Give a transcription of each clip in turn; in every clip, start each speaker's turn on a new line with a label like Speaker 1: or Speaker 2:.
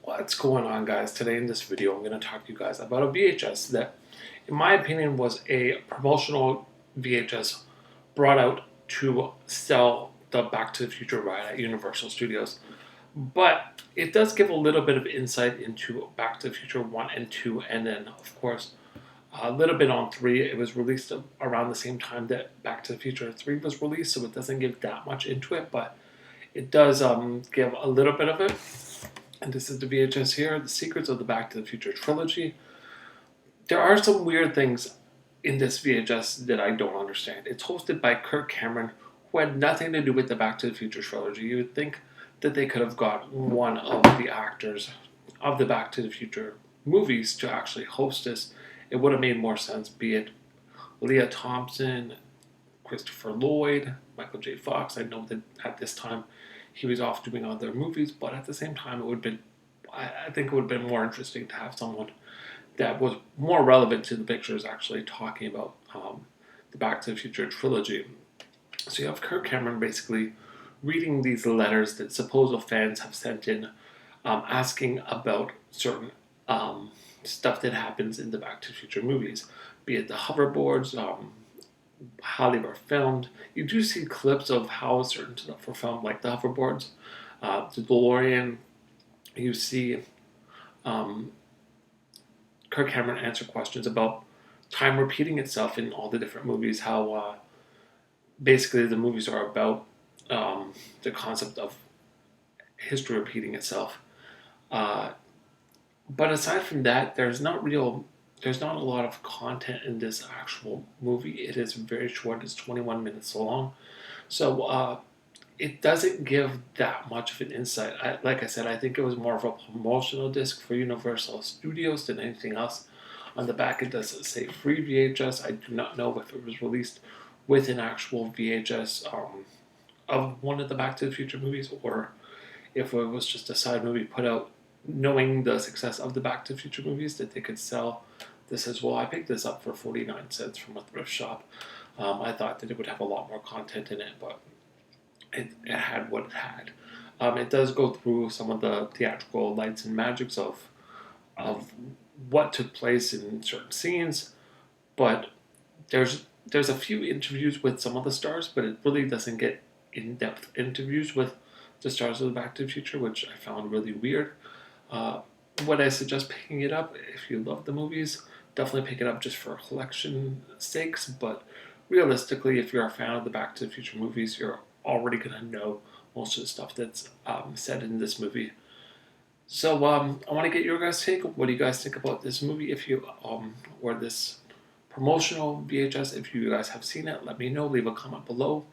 Speaker 1: What's going on, guys? Today in this video I'm going to talk to you guys about a VHS that in my opinion was a promotional VHS brought out to sell the Back to the Future ride at Universal Studios. But it does give a little bit of insight into Back to the Future 1 and 2, and then of course a little bit on 3. It was released around the same time that Back to the Future 3 was released, so it doesn't give that much into it, but it does give a little bit of it. And this is the VHS here, The Secrets of the Back to the Future Trilogy. There are some weird things in this VHS that I don't understand. It's hosted by Kirk Cameron, who had nothing to do with the Back to the Future trilogy. You would think that they could have got one of the actors of the Back to the Future movies to actually host this. It would have made more sense, be it Leah Thompson, Christopher Lloyd, Michael J. Fox. I know that at this time he was off doing other movies, but at the same time, I think it would have been more interesting to have someone that was more relevant to the pictures actually talking about the Back to the Future trilogy. So you have Kirk Cameron basically reading these letters that supposed fans have sent in, asking about certain stuff that happens in the Back to the Future movies, be it the hoverboards, how they were filmed. You do see clips of how certain stuff were filmed, like the hoverboards, the DeLorean. You see Kirk Cameron answer questions about time repeating itself in all the different movies, how basically the movies are about the concept of history repeating itself. But aside from that, there's not a lot of content in this actual movie. It is very short. It's 21 minutes long. So it doesn't give that much of an insight. Like I said, I think it was more of a promotional disc for Universal Studios than anything else. On the back, it does say free VHS. I do not know if it was released with an actual VHS of one of the Back to the Future movies, or if it was just a side movie put out knowing the success of the Back to the Future movies, that they could sell this as well. I picked this up for 49 cents from a thrift shop. I thought that it would have a lot more content in it, but it had what it had. It does go through some of the theatrical lights and magics of what took place in certain scenes, but there's a few interviews with some of the stars, but it really doesn't get in-depth interviews with the stars of the Back to the Future, which I found really weird. Would I suggest picking it up if you love the movies? Definitely pick it up just for collection sakes, but realistically, if you're a fan of the Back to the Future movies, you're already going to know most of the stuff that's said in this movie. So I want to get your guys' take. What do you guys think about this movie? If you or this promotional VHS, if you guys have seen it, let me know. Leave a comment below.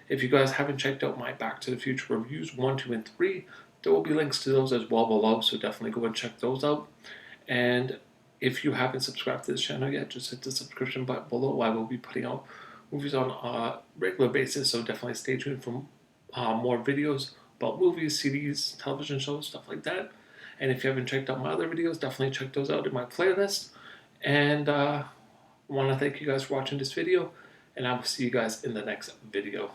Speaker 1: If you guys haven't checked out my Back to the Future reviews 1, 2, and 3, there will be links to those as well below, so definitely go and check those out. And if you haven't subscribed to this channel yet, just hit the subscription button below. I will be putting out movies on a regular basis, so definitely stay tuned for more videos about movies, CDs, television shows, stuff like that. And if you haven't checked out my other videos, definitely check those out in my playlist. And I want to thank you guys for watching this video, and I will see you guys in the next video.